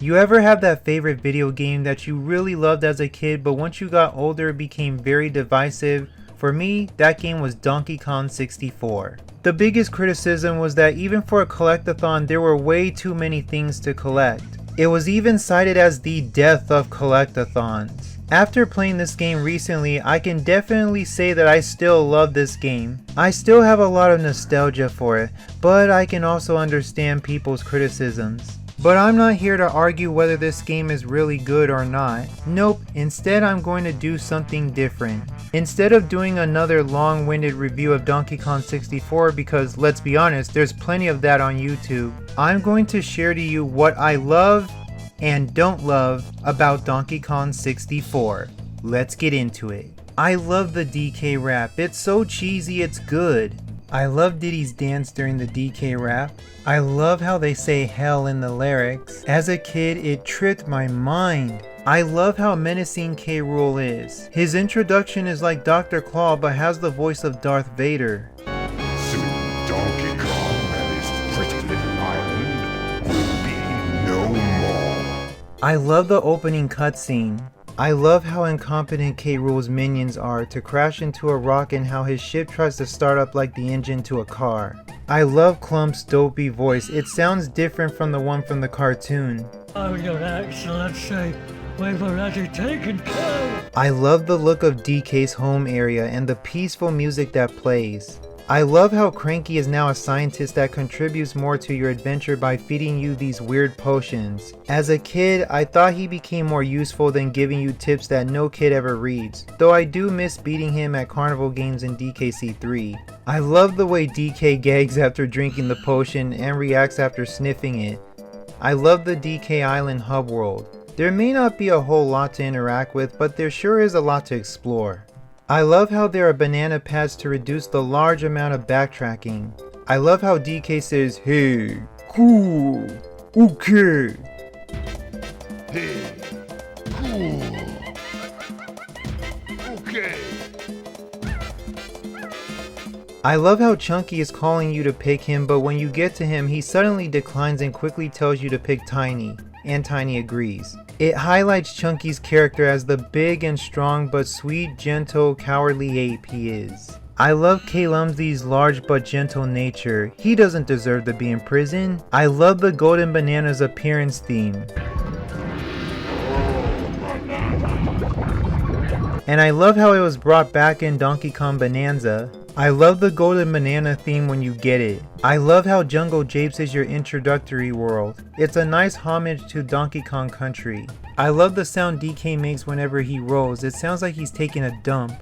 You ever have that favorite video game that you really loved as a kid, but once you got older it became very divisive? For me, that game was Donkey Kong 64. The biggest criticism was that even for a collectathon, there were way too many things to collect. It was even cited as the death of collectathons. After playing this game recently, I can definitely say that I still love this game. I still have a lot of nostalgia for it, but I can also understand people's criticisms. But I'm not here to argue whether this game is really good or not. Nope, instead I'm going to do something different. Instead of doing another long-winded review of Donkey Kong 64, because let's be honest, there's plenty of that on YouTube, I'm going to share to you what I love and don't love about Donkey Kong 64. Let's get into it. I love the DK rap, it's so cheesy it's good. I love Diddy's dance during the DK rap. I love how they say hell in the lyrics. As a kid, it tripped my mind. I love how menacing K. Rool is. His introduction is like Dr. Claw but has the voice of Darth Vader. Soon Donkey Kong and his pretty little island will be no more. I love the opening cutscene. I love how incompetent K. Rool's minions are to crash into a rock and how his ship tries to start up like the engine to a car. I love Clump's dopey voice, it sounds different from the one from the cartoon. Oh, your excellency, we've already taken care. I love the look of DK's home area and the peaceful music that plays. I love how Cranky is now a scientist that contributes more to your adventure by feeding you these weird potions. As a kid, I thought he became more useful than giving you tips that no kid ever reads, though I do miss beating him at carnival games in DKC3. I love the way DK gags after drinking the potion and reacts after sniffing it. I love the DK Island hub world. There may not be a whole lot to interact with, but there sure is a lot to explore. I love how there are banana pads to reduce the large amount of backtracking. I love how DK says, "Hey, cool, okay." Hey, cool. Okay. I love how Chunky is calling you to pick him, but when you get to him, he suddenly declines and quickly tells you to pick Tiny, and Tiny agrees. It highlights Chunky's character as the big and strong but sweet, gentle, cowardly ape he is. I love K-Lumsey's large but gentle nature. He doesn't deserve to be in prison. I love the Golden Banana's appearance theme. And I love how it was brought back in Donkey Kong Bonanza. I love the Golden Banana theme when you get it. I love how Jungle Japes is your introductory world. It's a nice homage to Donkey Kong Country. I love the sound DK makes whenever he rolls. It sounds like he's taking a dump.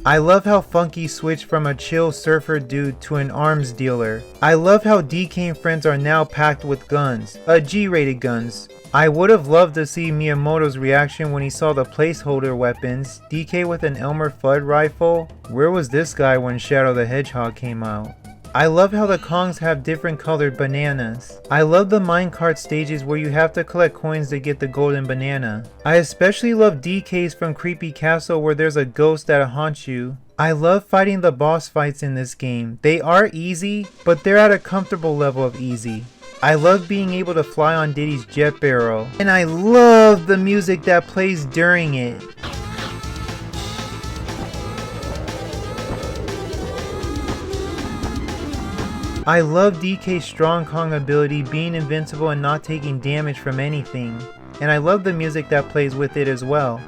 I love how Funky switched from a chill surfer dude to an arms dealer. I love how DK and friends are now packed with guns, G-rated guns. I would have loved to see Miyamoto's reaction when he saw the placeholder weapons. DK with an Elmer Fudd rifle? Where was this guy when Shadow the Hedgehog came out? I love how the Kongs have different colored bananas. I love the minecart stages where you have to collect coins to get the golden banana. I especially love DKs from Creepy Castle where there's a ghost that haunts you. I love fighting the boss fights in this game. They are easy, but they're at a comfortable level of easy. I love being able to fly on Diddy's jet barrel. And I love the music that plays during it. I love DK's strong Kong ability, being invincible and not taking damage from anything. And I love the music that plays with it as well.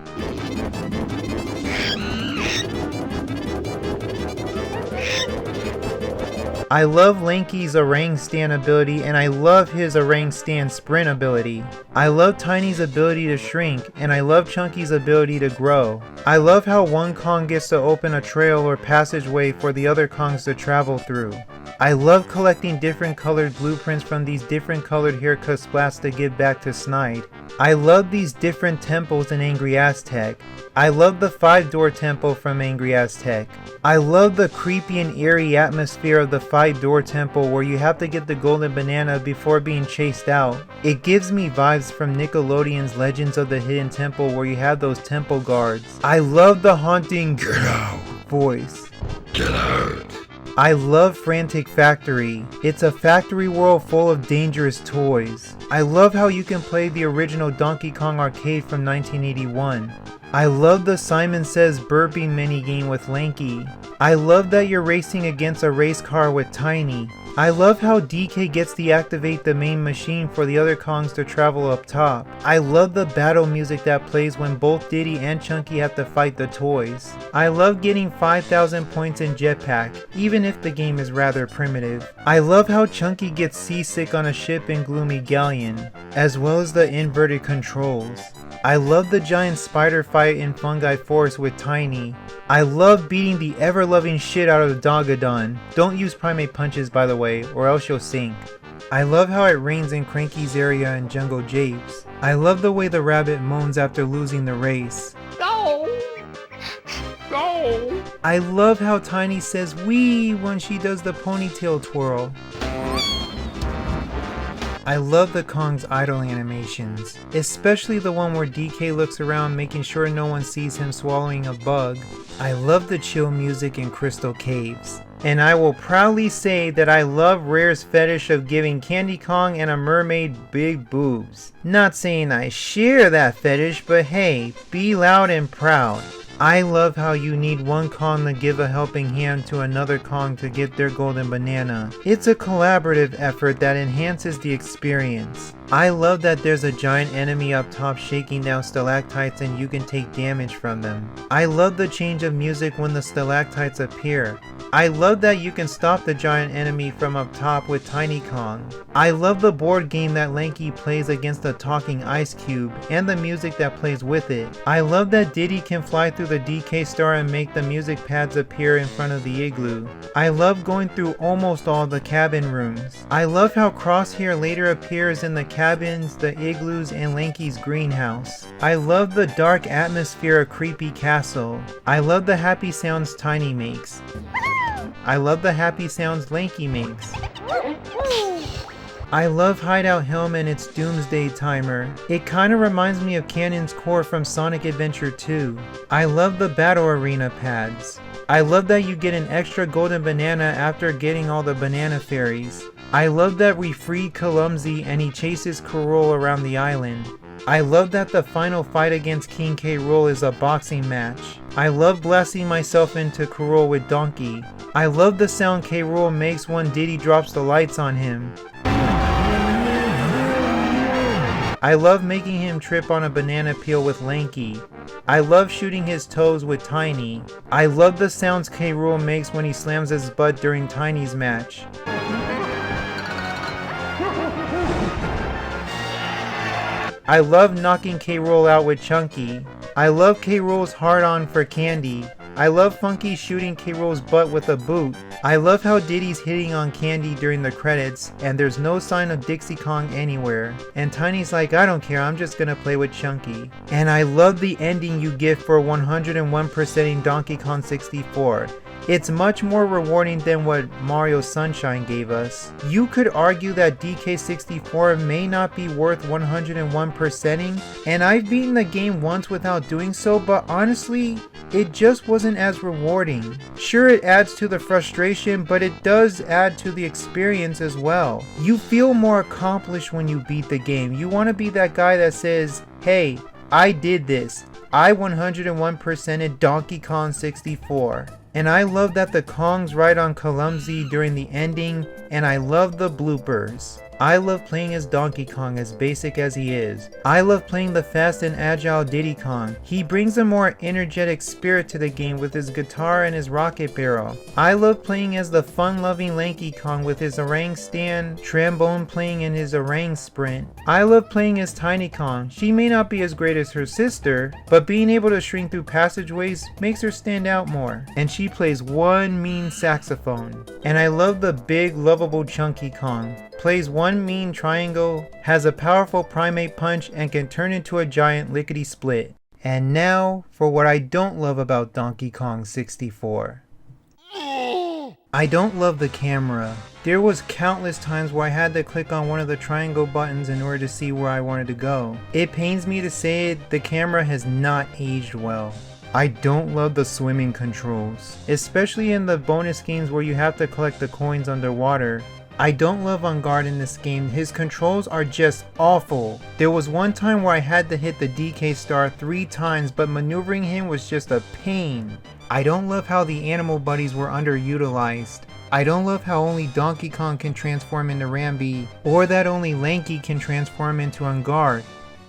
I love Lanky's Orang Stan ability, and I love his Orang Stan sprint ability. I love Tiny's ability to shrink, and I love Chunky's ability to grow. I love how one Kong gets to open a trail or passageway for the other Kongs to travel through. I love collecting different colored blueprints from these different colored haircut splats to give back to Snide. I love these different temples in Angry Aztec. I love the 5-door temple from Angry Aztec. I love the creepy and eerie atmosphere of the 5-door temple where you have to get the golden banana before being chased out. It gives me vibes from Nickelodeon's Legends of the Hidden Temple where you have those temple guards. I love the haunting "Get out" voice. Get out. I love Frantic Factory. It's a factory world full of dangerous toys. I love how you can play the original Donkey Kong arcade from 1981. I love the Simon Says burping minigame with Lanky. I love that you're racing against a race car with Tiny. I love how DK gets to deactivate the main machine for the other Kongs to travel up top. I love the battle music that plays when both Diddy and Chunky have to fight the toys. I love getting 5,000 points in Jetpack, even if the game is rather primitive. I love how Chunky gets seasick on a ship in Gloomy Galleon, as well as the inverted controls. I love the giant spider fight in Fungi Force with Tiny. I love beating the ever-loving shit out of Dogadon. Don't use primate punches, by the way, or else you'll sink. I love how it rains in Cranky's area in Jungle Japes. I love the way the rabbit moans after losing the race. No! No! I love how Tiny says wee when she does the ponytail twirl. I love the Kong's idle animations, especially the one where DK looks around making sure no one sees him swallowing a bug. I love the chill music in Crystal Caves. And I will proudly say that I love Rare's fetish of giving Candy Kong and a mermaid big boobs. Not saying I share that fetish, but hey, be loud and proud. I love how you need one Kong to give a helping hand to another Kong to get their golden banana. It's a collaborative effort that enhances the experience. I love that there's a giant enemy up top shaking down stalactites and you can take damage from them. I love the change of music when the stalactites appear. I love that you can stop the giant enemy from up top with Tiny Kong. I love the board game that Lanky plays against the talking ice cube and the music that plays with it. I love that Diddy can fly through the DK Star and make the music pads appear in front of the igloo. I love going through almost all the cabin rooms. I love how Crosshair later appears in the cabins, the igloos, and Lanky's greenhouse. I love the dark atmosphere of Creepy Castle. I love the happy sounds Tiny makes. I love the happy sounds Lanky makes. I love Hideout Helm and its Doomsday Timer. It kinda reminds me of Cannon's Core from Sonic Adventure 2. I love the Battle Arena pads. I love that you get an extra golden banana after getting all the banana fairies. I love that we freed Clumsy and he chases K. Rool around the island. I love that the final fight against King K. Rool is a boxing match. I love blasting myself into K. Rool with Donkey. I love the sound K. Rool makes when Diddy drops the lights on him. I love making him trip on a banana peel with Lanky. I love shooting his toes with Tiny. I love the sounds K. Rool makes when he slams his butt during Tiny's match. I love knocking K. Rool out with Chunky. I love K. Rool's hard-on for Candy. I love Funky shooting K. Rool's butt with a boot. I love how Diddy's hitting on Candy during the credits, and there's no sign of Dixie Kong anywhere. And Tiny's like, I don't care, I'm just gonna play with Chunky. And I love the ending you get for 101%ing Donkey Kong 64. It's much more rewarding than what Mario Sunshine gave us. You could argue that DK64 may not be worth 101%ing, and I've beaten the game once without doing so, but honestly, it just wasn't as rewarding. Sure, it adds to the frustration, but it does add to the experience as well. You feel more accomplished when you beat the game. You want to be that guy that says, hey, I did this. I 101%ed Donkey Kong 64. And I love that the Kongs ride on Clumsy during the ending, and I love the bloopers. I love playing as Donkey Kong, as basic as he is. I love playing the fast and agile Diddy Kong. He brings a more energetic spirit to the game with his guitar and his rocket barrel. I love playing as the fun-loving Lanky Kong with his orang stand, trombone playing in his orang sprint. I love playing as Tiny Kong. She may not be as great as her sister, but being able to shrink through passageways makes her stand out more. And she plays one mean saxophone. And I love the big, lovable Chunky Kong. Plays one mean triangle, has a powerful primate punch, and can turn into a giant lickety-split. And now, for what I don't love about Donkey Kong 64. I don't love the camera. There was countless times where I had to click on one of the triangle buttons in order to see where I wanted to go. It pains me to say it, the camera has not aged well. I don't love the swimming controls, especially in the bonus games where you have to collect the coins underwater. I don't love On Guard in this game, his controls are just awful. There was one time where I had to hit the DK star 3 times, but maneuvering him was just a pain. I don't love how the animal buddies were underutilized. I don't love how only Donkey Kong can transform into Rambi, or that only Lanky can transform into On Guard.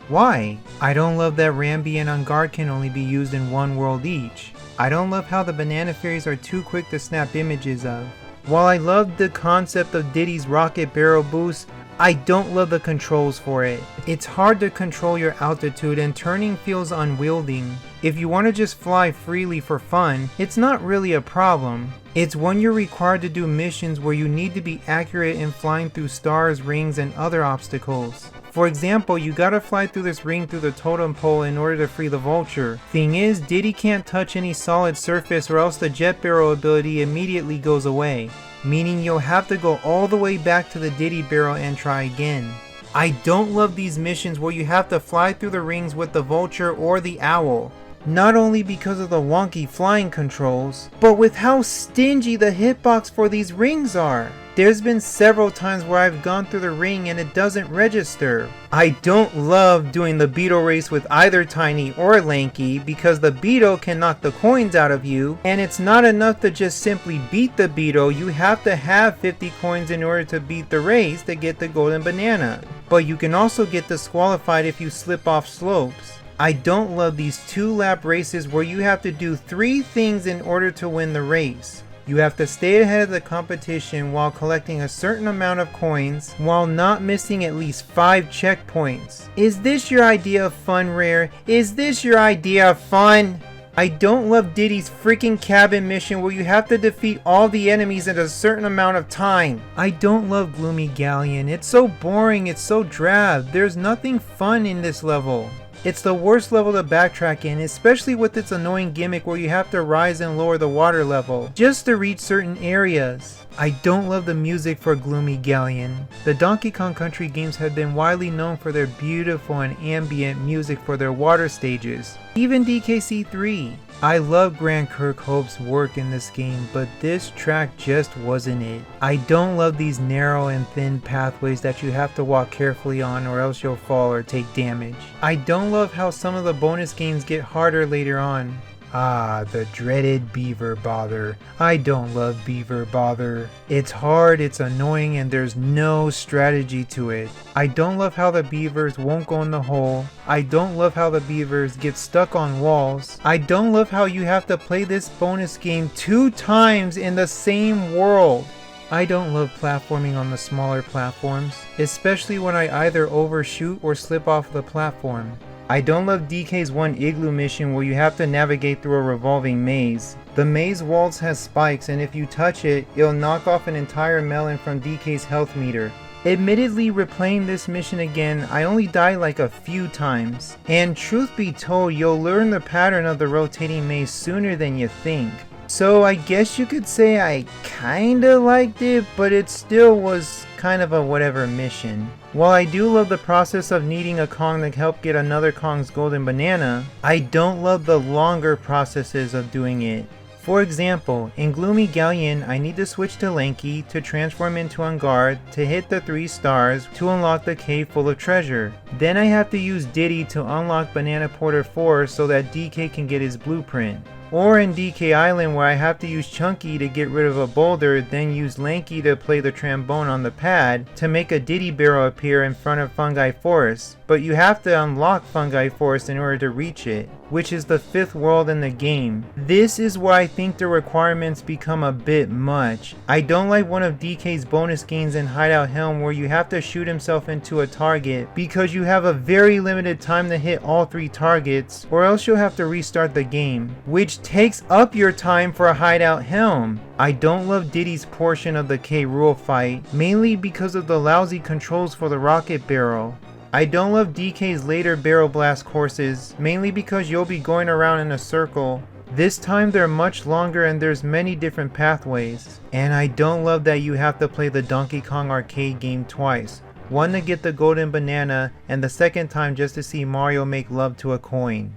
Why? I don't love that Rambi and On Guard can only be used in one world each. I don't love how the banana fairies are too quick to snap images of. While I love the concept of Diddy's rocket barrel boost, I don't love the controls for it. It's hard to control your altitude and turning feels unwieldy. If you want to just fly freely for fun, it's not really a problem. It's when you're required to do missions where you need to be accurate in flying through stars, rings, and other obstacles. For example, you gotta fly through this ring through the totem pole in order to free the vulture. Thing is, Diddy can't touch any solid surface or else the jet barrel ability immediately goes away, meaning you'll have to go all the way back to the Diddy barrel and try again. I don't love these missions where you have to fly through the rings with the vulture or the owl. Not only because of the wonky flying controls, but with how stingy the hitbox for these rings are. There's been several times where I've gone through the ring and it doesn't register. I don't love doing the beetle race with either Tiny or Lanky because the beetle can knock the coins out of you, and it's not enough to just simply beat the beetle, you have to have 50 coins in order to beat the race to get the golden banana. But you can also get disqualified if you slip off slopes. I don't love these 2-lap races where you have to do 3 things in order to win the race. You have to stay ahead of the competition while collecting a certain amount of coins while not missing at least 5 checkpoints. Is this your idea of fun, Rare? Is this your idea of fun? I don't love Diddy's freaking cabin mission where you have to defeat all the enemies in a certain amount of time. I don't love Gloomy Galleon. It's so boring, it's so drab. There's nothing fun in this level. It's the worst level to backtrack in, especially with its annoying gimmick where you have to rise and lower the water level just to reach certain areas. I don't love the music for Gloomy Galleon. The Donkey Kong Country games have been widely known for their beautiful and ambient music for their water stages. Even DKC3. I love Grant Kirkhope's work in this game, but this track just wasn't it. I don't love these narrow and thin pathways that you have to walk carefully on or else you'll fall or take damage. I don't love how some of the bonus games get harder later on. Ah, the dreaded beaver bother. I don't love beaver bother. It's hard, it's annoying, and there's no strategy to it. I don't love how the beavers won't go in the hole. I don't love how the beavers get stuck on walls. I don't love how you have to play this bonus game 2 times in the same world. I don't love platforming on the smaller platforms, especially when I either overshoot or slip off the platform. I don't love DK's one igloo mission where you have to navigate through a revolving maze. The maze walls has spikes, and if you touch it, it'll knock off an entire melon from DK's health meter. Admittedly, replaying this mission again, I only died like a few times. And truth be told, you'll learn the pattern of the rotating maze sooner than you think. So I guess you could say I kinda liked it, but it still was kind of a whatever mission. While I do love the process of needing a Kong to help get another Kong's golden banana, I don't love the longer processes of doing it. For example, in Gloomy Galleon, I need to switch to Lanky to transform into On Guard to hit the 3 stars to unlock the cave full of treasure. Then I have to use Diddy to unlock Banana Porter 4 so that DK can get his blueprint. Or in DK Island where I have to use Chunky to get rid of a boulder, then use Lanky to play the trombone on the pad to make a Diddy barrel appear in front of Fungi Forest. But you have to unlock Fungi Forest in order to reach it, which is the 5th world in the game. This is why I think the requirements become a bit much. I don't like one of DK's bonus games in Hideout Helm where you have to shoot himself into a target because you have a very limited time to hit all 3 targets or else you'll have to restart the game, which takes up your time for a Hideout Helm. I don't love Diddy's portion of the K. Rool fight, mainly because of the lousy controls for the rocket barrel. I don't love DK's later barrel blast courses, mainly because you'll be going around in a circle. This time they're much longer and there's many different pathways. And I don't love that you have to play the Donkey Kong arcade game twice. One to get the golden banana and the second time just to see Mario make love to a coin.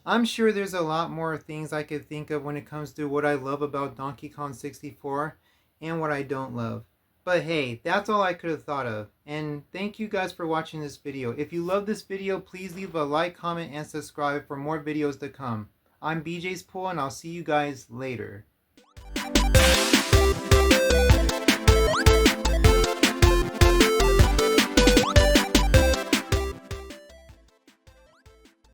I'm sure there's a lot more things I could think of when it comes to what I love about Donkey Kong 64 and what I don't love. But hey, that's all I could have thought of. And thank you guys for watching this video. If you love this video, please leave a like, comment, and subscribe for more videos to come. I'm BJ's Pool, and I'll see you guys later.